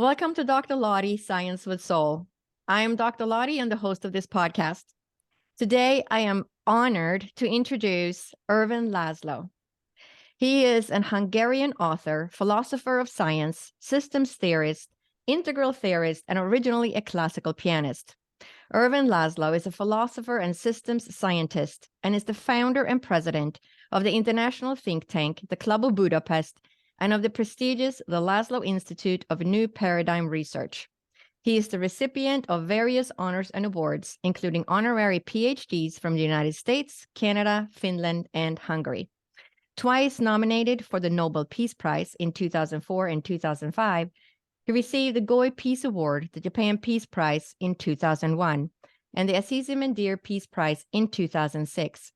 Welcome to Dr. Lottie, Science with Soul. I am Dr. Lottie and the host of this podcast. Today, I am honored to introduce Ervin Laszlo. He is an Hungarian author, philosopher of science, systems theorist, integral theorist, and originally a classical pianist. Ervin Laszlo is a philosopher and systems scientist and is the founder and president of the international think tank, the Club of Budapest, and of the prestigious the Laszlo Institute of New Paradigm Research. He is the recipient of various honors and awards, including honorary Ph.Ds from the United States, Canada, Finland, and Hungary. Twice nominated for the Nobel Peace Prize in 2004 and 2005, he received the Goi Peace Award, the Japan Peace Prize in 2001, and the Assisi Mandir Peace Prize in 2006.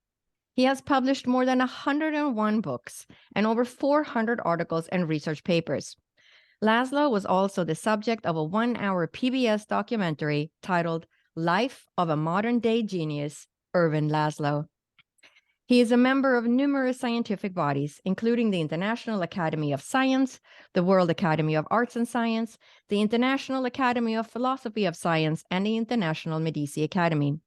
He has published more than 101 books and over 400 articles and research papers. Laszlo was also the subject of a 1-hour PBS documentary titled Life of a Modern-Day Genius, Ervin Laszlo. He is a member of numerous scientific bodies, including the International Academy of Science, the World Academy of Arts and Science, the International Academy of Philosophy of Science, and the International Medici Academy.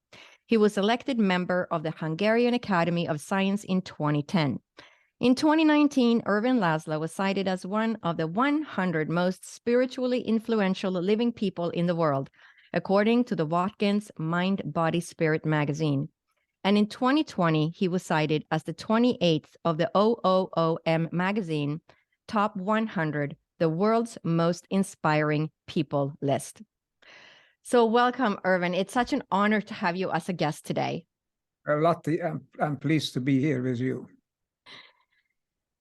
He was elected member of the Hungarian Academy of Science in 2010. In 2019, Ervin Laszlo was cited as one of the 100 most spiritually influential living people in the world, according to the Watkins Mind, Body, Spirit magazine. And in 2020, he was cited as the 28th of the OOOM magazine Top 100, the world's most inspiring people list. So welcome, Ervin. It's such an honor to have you as a guest today. Lottie, I'm pleased to be here with you.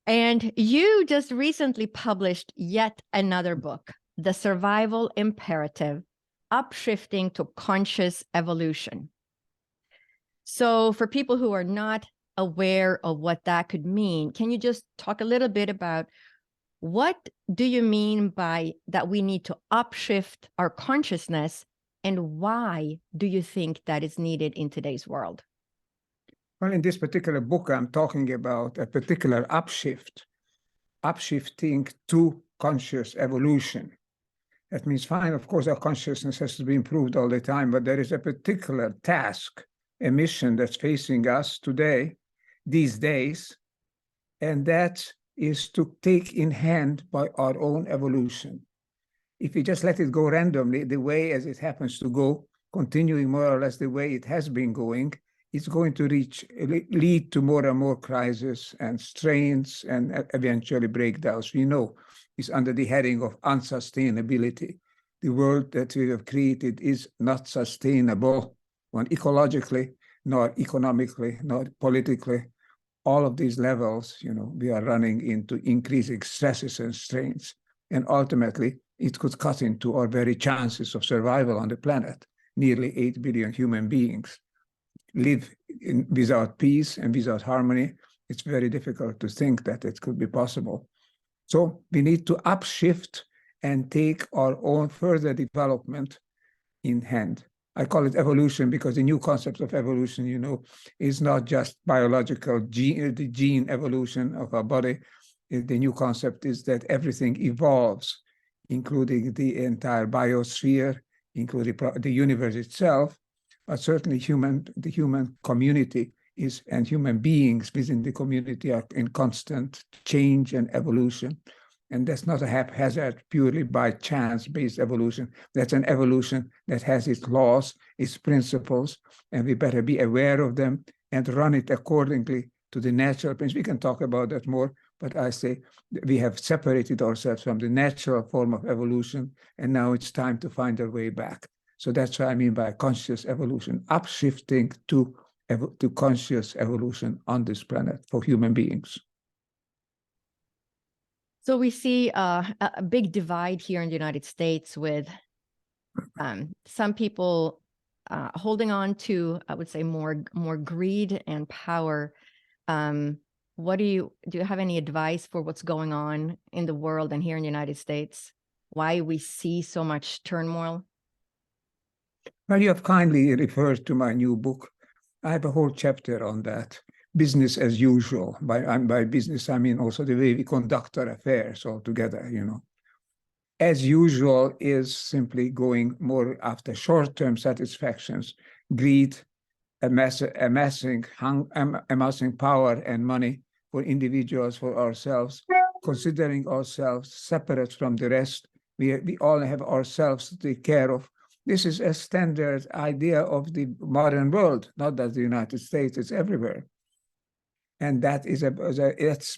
And you just recently published yet another book, The Survival Imperative, Upshifting to Conscious Evolution. So for people who are not aware of what that could mean, can you just talk a little bit about what do you mean by that we need to upshift our consciousness, and why do you think that is needed in today's world? Well, in this particular book, I'm talking about a particular upshifting to conscious evolution. That means, fine, of course, our consciousness has to be improved all the time, but there is a particular task, a mission that's facing us today, these days, and that is to take in hand by our own evolution. If we just let it go randomly, the way as it happens to go, continuing more or less the way it has been going, it's going to lead to more and more crises and strains and eventually breakdowns. We know it's under the heading of unsustainability. The world that we have created is not sustainable, not ecologically, nor economically, nor politically. All of these levels, we are running into increasing stresses and strains. And ultimately, it could cut into our very chances of survival on the planet. Nearly 8 billion human beings live without peace and without harmony. It's very difficult to think that it could be possible. So we need to upshift and take our own further development in hand. I call it evolution because the new concept of evolution, is not just biological the gene evolution of our body. The new concept is that everything evolves, including the entire biosphere, including the universe itself, but certainly the human community and human beings within the community are in constant change and evolution. And that's not a haphazard, purely by chance-based evolution. That's an evolution that has its laws, its principles, and we better be aware of them and run it accordingly to the natural principles. We can talk about that more, but I say we have separated ourselves from the natural form of evolution, and now it's time to find our way back. So that's what I mean by conscious evolution, upshifting to conscious evolution on this planet for human beings. So we see a big divide here in the United States with some people holding on to, I would say, more greed and power. What do you have any advice for what's going on in the world and here in the United States? Why we see so much turmoil? Well, you have kindly referred to my new book. I have a whole chapter on that. Business as usual. By business, I mean also the way we conduct our affairs altogether, as usual, is simply going more after short-term satisfactions, greed, amassing power and money for individuals, for ourselves, considering ourselves separate from the rest. We all have ourselves to take care of. This is a standard idea of the modern world, not that the United States, it's everywhere. And that's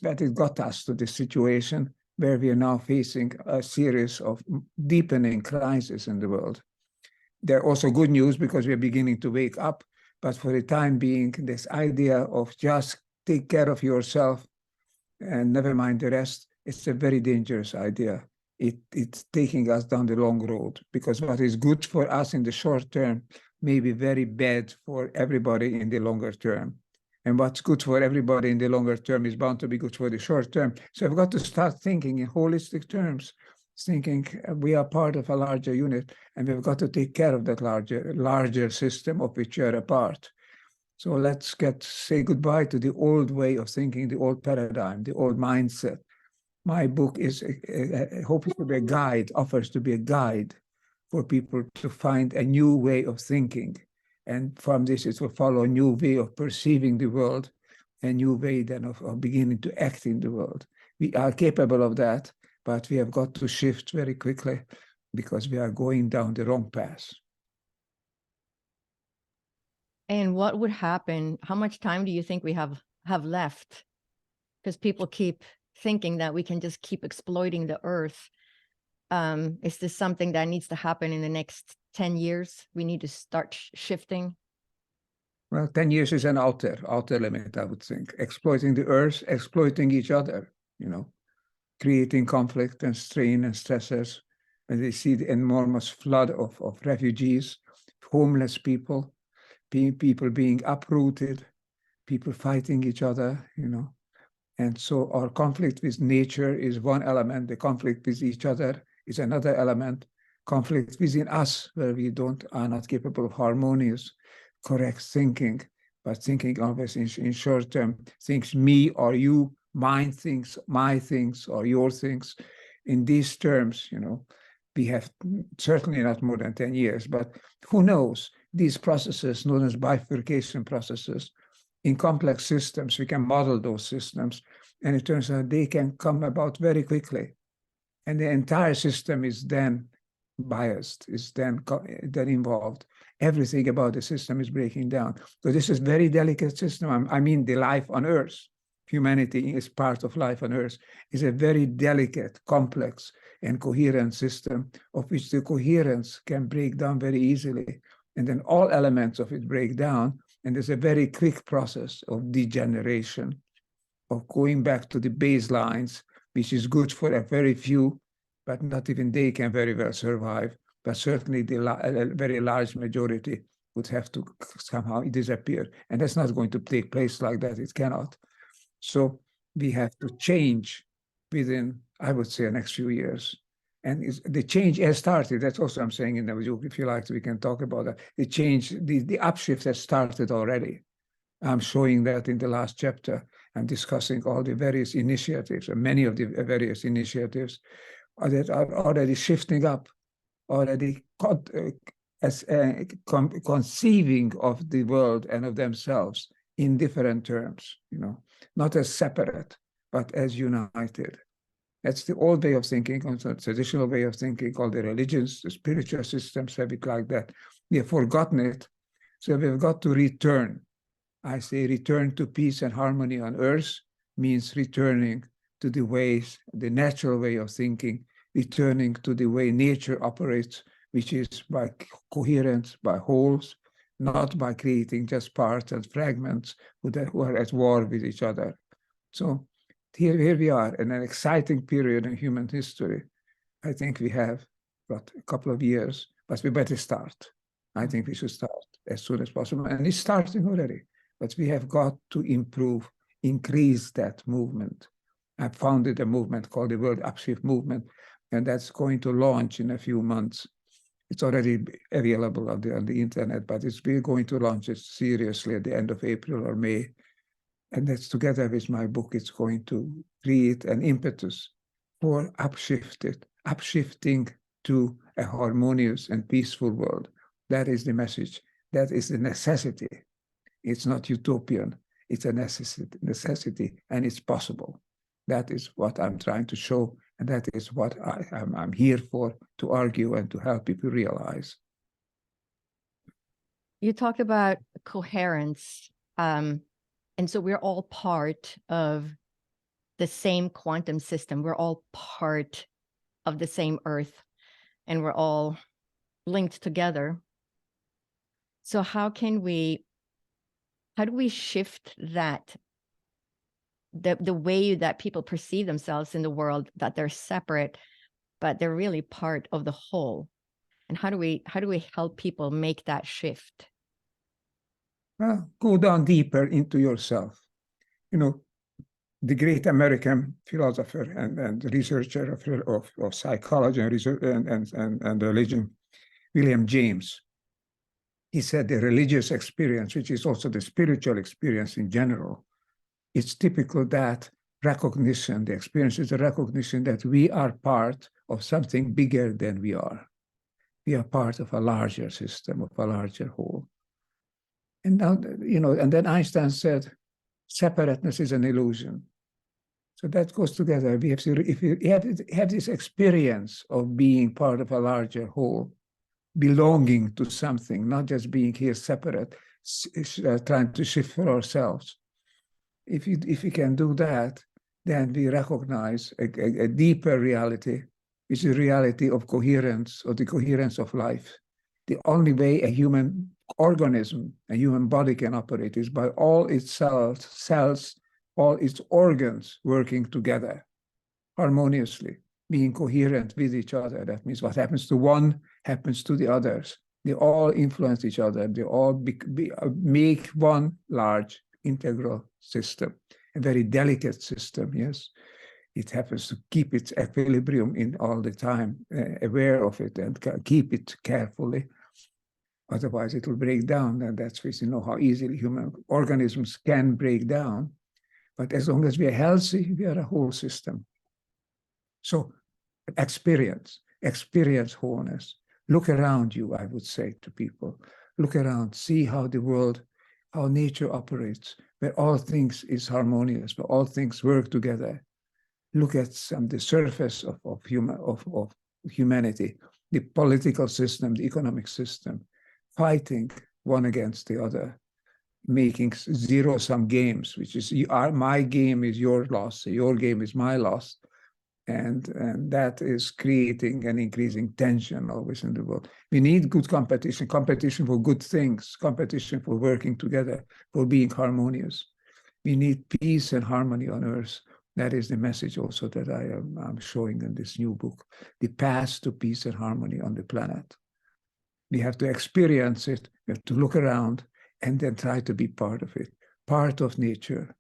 what it got us to this situation where we are now facing a series of deepening crises in the world. There are also good news because we are beginning to wake up, but for the time being, this idea of just take care of yourself and never mind the rest, it's a very dangerous idea. It's taking us down the long road, because what is good for us in the short term may be very bad for everybody in the longer term. And what's good for everybody in the longer term is bound to be good for the short term. So I've got to start thinking in holistic terms, thinking we are part of a larger unit, and we've got to take care of that larger system of which we are a part. So let's say goodbye to the old way of thinking, the old paradigm, the old mindset. My book is hoping to be a guide, offers to be a guide for people to find a new way of thinking. And from this, it will follow a new way of perceiving the world, a new way then of beginning to act in the world. We are capable of that, but we have got to shift very quickly because we are going down the wrong path. And what would happen? How much time do you think we have left? Because people keep thinking that we can just keep exploiting the earth. Is this something that needs to happen in the next 10 years? We need to start shifting? Well, 10 years is an outer limit, I would think. Exploiting the earth, exploiting each other, creating conflict and strain and stressors. And they see the enormous flood of refugees, homeless people being uprooted, people fighting each other, And so our conflict with nature is one element. The conflict with each other is another element. Conflict within us, where we are not capable of harmonious, correct thinking, but thinking always in short term, things me or you, mine things, my things or your things. In these terms, we have certainly not more than 10 years, but who knows? These processes, known as bifurcation processes, in complex systems, we can model those systems, and it turns out they can come about very quickly. And the entire system is then biased, is then involved. Everything about the system is breaking down. So this is a very delicate system. I mean, the life on Earth, humanity is part of life on Earth, is a very delicate, complex, and coherent system of which the coherence can break down very easily. And then all elements of it break down. And there's a very quick process of degeneration, of going back to the baselines, which is good for a very few, but not even they can very well survive. But certainly a very large majority would have to somehow disappear. And that's not going to take place like that. It cannot. So we have to change within, I would say, the next few years. And the change has started. That's also I'm saying in the book. If you like, we can talk about that. The change, the upshift has started already. I'm showing that in the last chapter. I'm discussing all the various initiatives, and many of the various initiatives that are already shifting up, already conceiving of the world and of themselves in different terms, not as separate, but as united. That's the old way of thinking, also the traditional way of thinking. All the religions, the spiritual systems have it like that. We have forgotten it. So we've got to return. I say return to peace and harmony on earth means returning to the ways, the natural way of thinking, returning to the way nature operates, which is by coherence, by wholes, not by creating just parts and fragments who are at war with each other. So here we are in an exciting period in human history. I think we have got a couple of years, but we better start. I think we should start as soon as possible. And it's starting already, but we have got to increase that movement. I founded a movement called the World Upshift Movement, and that's going to launch in a few months. It's already available on the internet, but we're going to launch it seriously at the end of April or May. And that's together with my book, it's going to create an impetus for upshifted, upshifting to a harmonious and peaceful world. That is the message. That is the necessity. It's not utopian. It's a necessity, and it's possible. That is what I'm trying to show, and that is what I'm here for, to argue and to help people realize. You talked about coherence, and so we're all part of the same quantum system. We're all part of the same Earth, and we're all linked together. So how do we shift that, the way that people perceive themselves in the world, that they're separate, but they're really part of the whole? And how do we help people make that shift? Well, go down deeper into yourself. You know, the great American philosopher and researcher of psychology and research and religion, William James, he said the religious experience, which is also the spiritual experience in general, it's typical that recognition, the experience is the recognition that we are part of something bigger than we are. We are part of a larger system, of a larger whole. And now, you know, and then Einstein said, separateness is an illusion. So that goes together. We have to, if you have this experience of being part of a larger whole, belonging to something, not just being here separate, trying to shift for ourselves. If you can do that, then we recognize a deeper reality, which is the reality of coherence, or the coherence of life. The only way a human organism, a human body can operate is by all its cells, all its organs working together harmoniously, being coherent with each other. That means what happens to one happens to the others. They all influence each other. They all make one large integral system, a very delicate system, yes. It happens to keep its equilibrium in all the time, aware of it, and keep it carefully. Otherwise, it will break down, and that's why you know how easily human organisms can break down. But as long as we are healthy, we are a whole system. So experience wholeness. Look around you, I would say to people. Look around, see how the world, how nature operates, where all things is harmonious, where all things work together. Look at the surface of humanity, the political system, the economic system, fighting one against the other, making zero-sum games, which is my game is your loss, your game is my loss. And that is creating and increasing tension always in the world. We need good competition for good things, competition for working together, for being harmonious. We need peace and harmony on earth. That is the message also that I'm showing in this new book, the path to peace and harmony on the planet. We have to experience it, we have to look around, and then try to be part of it, part of nature.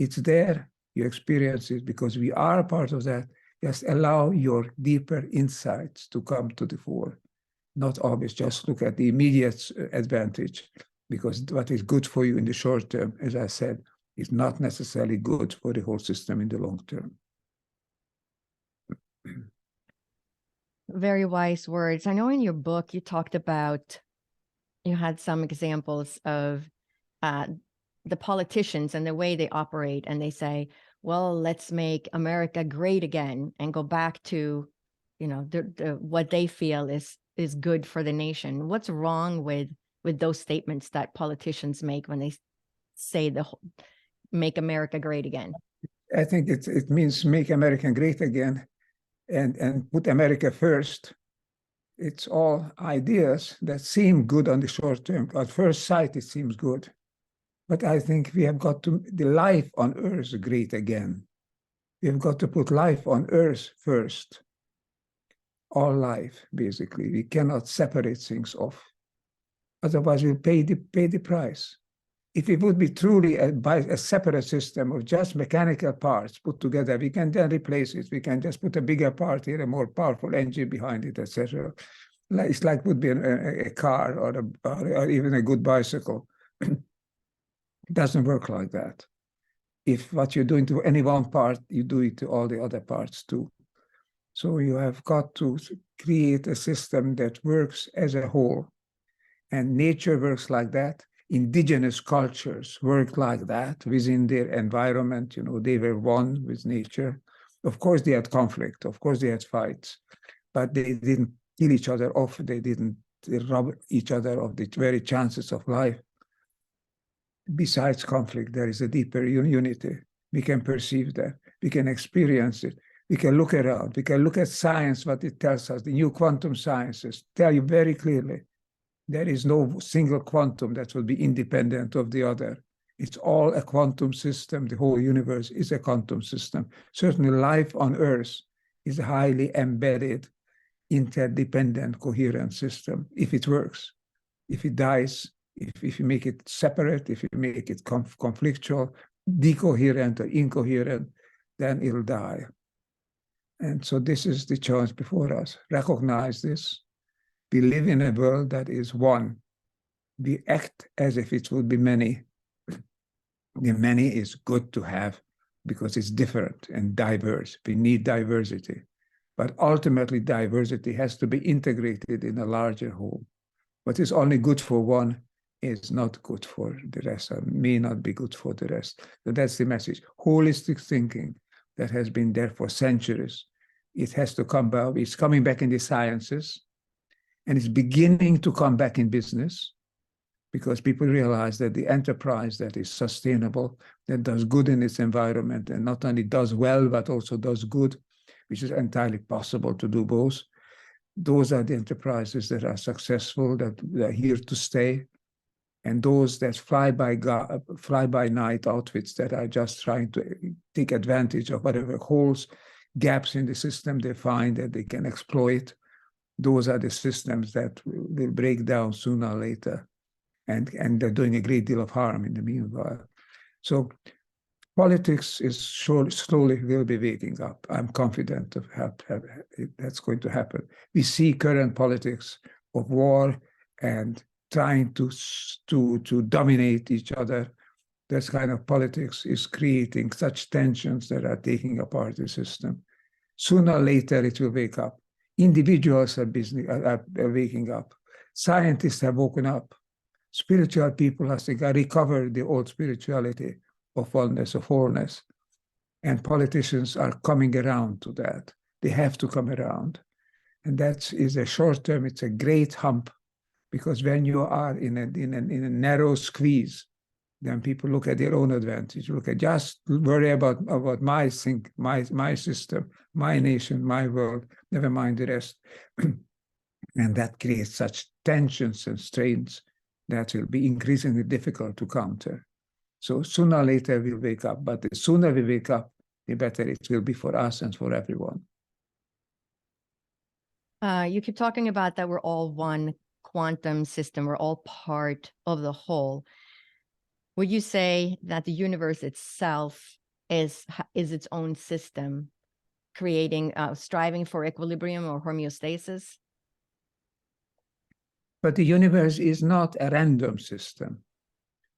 It's there, you experience it because we are part of that. Just allow your deeper insights to come to the fore. Not always just look at the immediate advantage, because what is good for you in the short term, as I said, is not necessarily good for the whole system in the long term. Very wise words. I know in your book you talked about, you had some examples of the politicians and the way they operate, and they say, well, let's make America great again and go back to, you know, what they feel is good for the nation. What's wrong with those statements that politicians make when they say make America great again? I think it means make America great again and put America first. It's all ideas that seem good on the short term. At first sight, it seems good. But I think we have got to, the life on earth great again. We have got to put life on earth first. All life, basically. We cannot separate things off. Otherwise, we'll pay the price. If it would be truly a separate system of just mechanical parts put together, we can then replace it. We can just put a bigger part here, a more powerful engine behind it, etc. It's like would be a car or even a good bicycle. It doesn't work like that. If what you're doing to any one part, you do it to all the other parts too. So you have got to create a system that works as a whole. And nature works like that. Indigenous cultures work like that within their environment. They were one with nature. Of course, they had conflict. Of course, they had fights. But they didn't kill each other off. They didn't rob each other of the very chances of life. Besides conflict, there is a deeper unity. We can perceive that. We can experience it. We can look around. We can look at science, what it tells us. The new quantum sciences tell you very clearly there is no single quantum that will be independent of the other. It's all a quantum system. The whole universe is a quantum system. Certainly life on Earth is a highly embedded, interdependent, coherent system, if it works. If it dies, if you make it separate, if you make it conflictual, decoherent or incoherent, then it'll die. And so this is the challenge before us. Recognize this. We live in a world that is one. We act as if it would be many. The many is good to have because it's different and diverse. We need diversity. But ultimately, diversity has to be integrated in a larger whole. What is only good for one is not good for the rest, or may not be good for the rest. So that's the message. Holistic thinking that has been there for centuries. It has to come back. It's coming back in the sciences, and it's beginning to come back in business, because people realize that the enterprise that is sustainable, that does good in its environment, and not only does well, but also does good, which is entirely possible to do both. Those are the enterprises that are successful, that are here to stay. And those that fly by night outfits that are just trying to take advantage of whatever holes, gaps in the system they find that they can exploit, those are the systems that will break down sooner or later. And they're doing a great deal of harm in the meanwhile. So politics is slowly will be waking up. I'm confident of that's going to happen. We see current politics of war and trying to dominate each other. This kind of politics is creating such tensions that are taking apart the system. Sooner or later, it will wake up. Individuals are waking up. Scientists have woken up. Spiritual people have recovered the old spirituality of oneness, of wholeness. And politicians are coming around to that. They have to come around. And that is a short term, it's a great hump, because when you are in a narrow squeeze, then people look at their own advantage, just worry about my system, my nation, my world, never mind the rest. And that creates such tensions and strains that will be increasingly difficult to counter. So sooner or later we'll wake up, but the sooner we wake up, the better it will be for us and for everyone. You keep talking about that we're all one quantum system, we're all part of the whole. Would you say that the universe itself is its own system, creating, striving for equilibrium or homeostasis? But the universe is not a random system.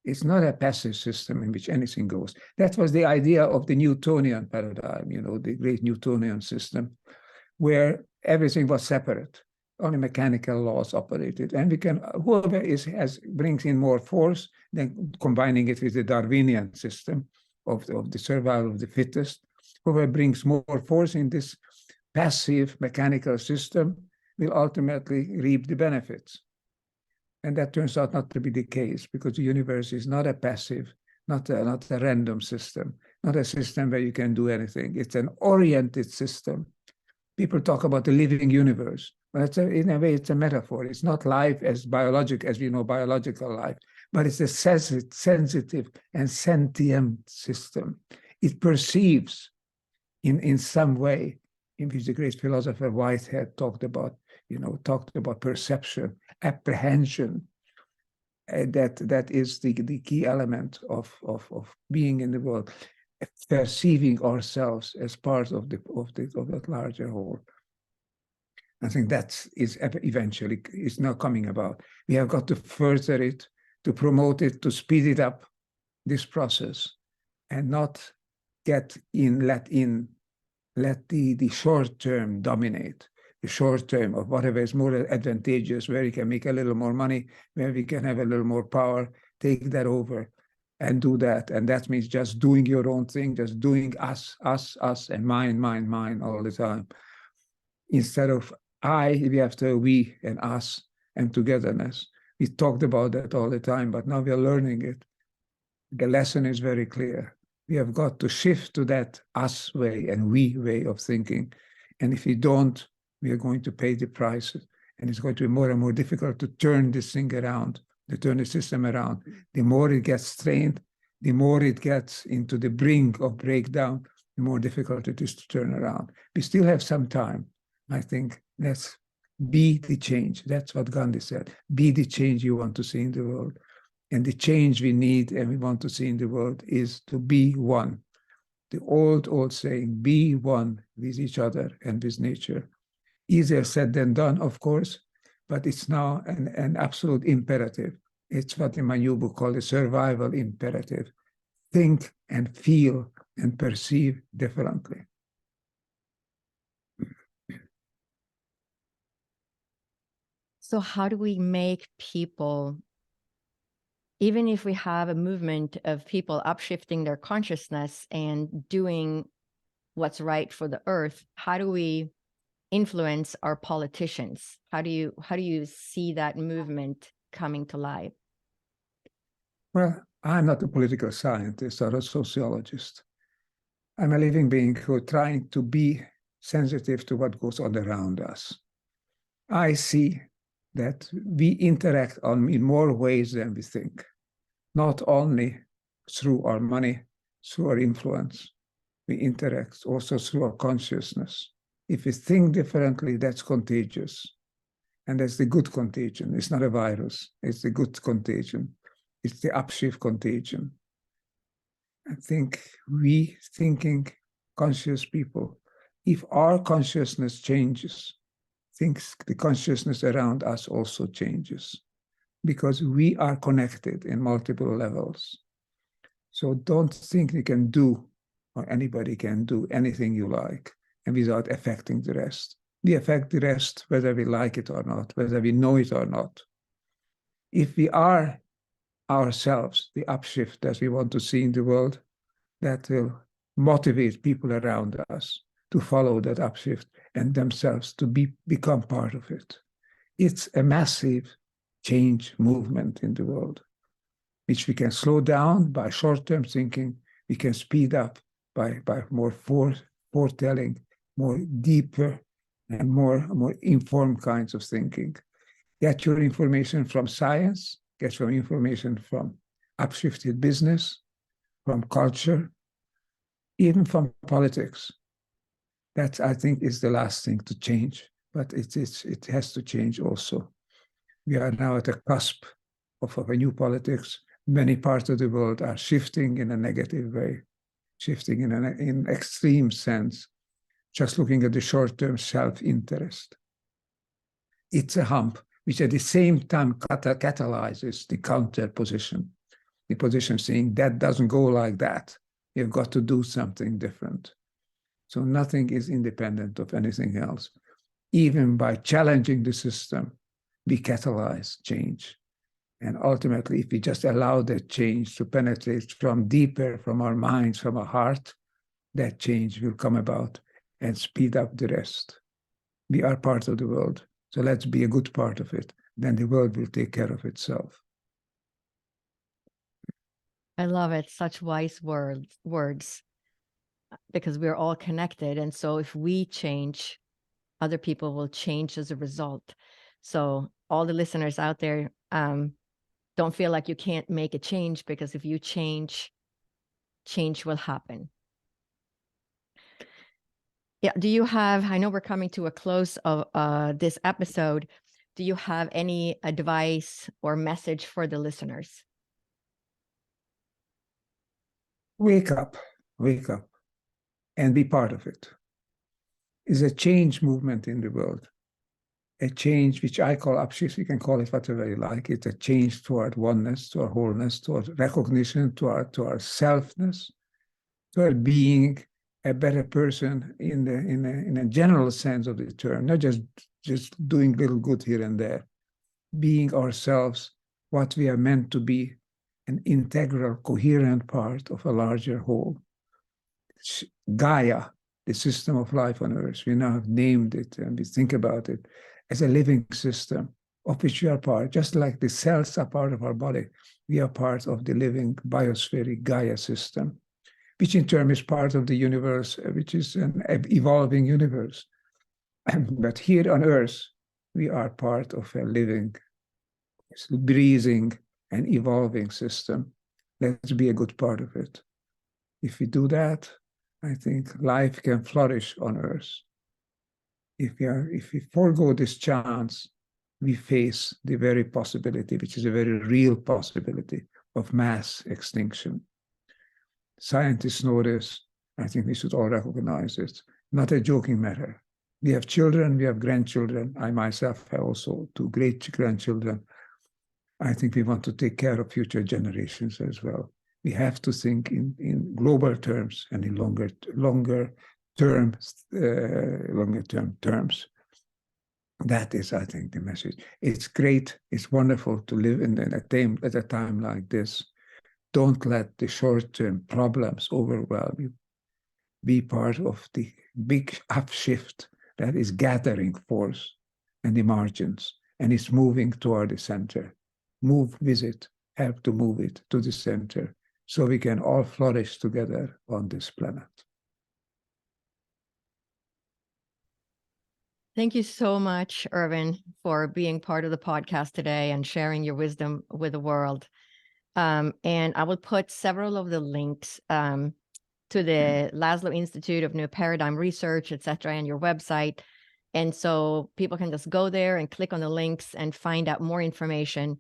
It's not a passive system in which anything goes. That was the idea of the Newtonian paradigm, the great Newtonian system, where everything was separate. Only mechanical laws operated. And whoever brings in more force, then combining it with the Darwinian system of the survival of the fittest, whoever brings more force in this passive mechanical system will ultimately reap the benefits. And that turns out not to be the case, because the universe is not a passive, not a random system, not a system where you can do anything. It's an oriented system. People talk about the living universe. But in a way, it's a metaphor. It's not life as we know biological life, but it's a sensitive and sentient system. It perceives in some way, in which the great philosopher Whitehead talked about perception, apprehension. That is the key element of being in the world, perceiving ourselves as part of that larger whole. I think that is eventually is now coming about. We have got to further it, to promote it, to speed it up, this process, and not let in let the short term dominate. The short term of whatever is more advantageous, where you can make a little more money, where we can have a little more power, take that over and do that. And that means just doing your own thing, just doing us, and mine all the time. Instead of we have to we and us and togetherness. We talked about that all the time, but now we are learning it. The lesson is very clear. We have got to shift to that us way and we way of thinking. And if we don't, we are going to pay the price. And it's going to be more and more difficult to turn this thing around, to turn the system around. The more it gets strained, the more it gets into the brink of breakdown, the more difficult it is to turn around. We still have some time. I think let's be the change. That's what Gandhi said. Be the change you want to see in the world. And the change we need and we want to see in the world is to be one. The old saying, be one with each other and with nature. Easier said than done, of course, but it's now an absolute imperative. It's what in my new book called the survival imperative. Think and feel and perceive differently. So how do we make people, even if we have a movement of people upshifting their consciousness and doing what's right for the earth, how do we influence our politicians? How do you see that movement coming to life? Well, I'm not a political scientist or a sociologist. I'm a living being who is trying to be sensitive to what goes on around us. I see that we interact in more ways than we think, not only through our money, through our influence. We interact also through our consciousness. If we think differently, that's contagious. And that's the good contagion. It's not a virus. It's the good contagion. It's the upshift contagion. I think we thinking conscious people, if our consciousness changes, the consciousness around us also changes, because we are connected in multiple levels. So don't think you can do, or anybody can do anything you like, and without affecting the rest. We affect the rest whether we like it or not, whether we know it or not. If we are ourselves the upshift that we want to see in the world, that will motivate people around us to follow that upshift and themselves to become part of it. It's a massive change movement in the world, which we can slow down by short-term thinking, we can speed up by more foretelling, more deeper and more informed kinds of thinking. Get your information from science, get your information from upshifted business, from culture, even from politics. That, I think, is the last thing to change, but it has to change also. We are now at a cusp of a new politics. Many parts of the world are shifting in a negative way, shifting in an extreme sense, just looking at the short-term self-interest. It's a hump which at the same time catalyzes the counter position, the position saying that doesn't go like that. You've got to do something different. So nothing is independent of anything else. Even by challenging the system, we catalyze change. And ultimately, if we just allow that change to penetrate from deeper, from our minds, from our heart, that change will come about and speed up the rest. We are part of the world, so let's be a good part of it. Then the world will take care of itself. I love it. Such wise words, because we're all connected. And so if we change, other people will change as a result. So all the listeners out there, don't feel like you can't make a change, because if you change, change will happen. Yeah. Do you have, I know we're coming to a close of this episode. Do you have any advice or message for the listeners? Wake up, and be part of it. It's a change movement in the world. A change which I call upshift, you can call it whatever you like. It's a change toward oneness, toward wholeness, toward recognition, toward selfness, toward being a better person in a general sense of the term, not just doing little good here and there, being ourselves what we are meant to be, an integral, coherent part of a larger whole. Gaia, the system of life on Earth, we now have named it and we think about it as a living system of which we are part. Just like the cells are part of our body, we are part of the living biospheric Gaia system, which in turn is part of the universe, which is an evolving universe. But here on Earth, we are part of a living, breathing, and evolving system. Let's be a good part of it. If we do that, I think life can flourish on Earth. If we forego this chance, we face the very possibility, which is a very real possibility, of mass extinction. Scientists know this. I think we should all recognize it. Not a joking matter. We have children, we have grandchildren. I myself have also 2 great grandchildren. I think we want to take care of future generations as well. We have to think in global terms and in longer term terms. That is, I think, the message. It's great. It's wonderful to live at a time like this. Don't let the short-term problems overwhelm you. Be part of the big upshift that is gathering force in the margins and is moving toward the center. Move with it, help to move it to the center so we can all flourish together on this planet. Thank you so much, Ervin, for being part of the podcast today and sharing your wisdom with the world. And I will put several of the links to the Laszlo Institute of New Paradigm Research, etc., and your website. And so people can just go there and click on the links and find out more information.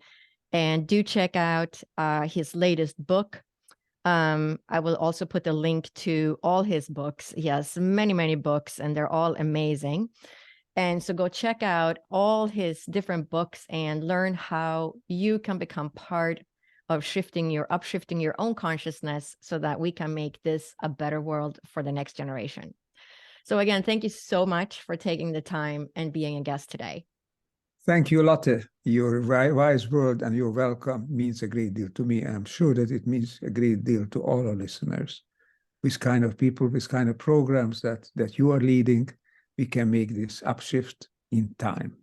And do check out his latest book. I will also put the link to all his books. He has many, many books, and they're all amazing. And so go check out all his different books and learn how you can become part of upshifting your own consciousness so that we can make this a better world for the next generation. So again, thank you so much for taking the time and being a guest today. Thank you, Lotte. Your wise word and your welcome means a great deal to me. I'm sure that it means a great deal to all our listeners. With kind of people, with kind of programs that you are leading, we can make this upshift in time.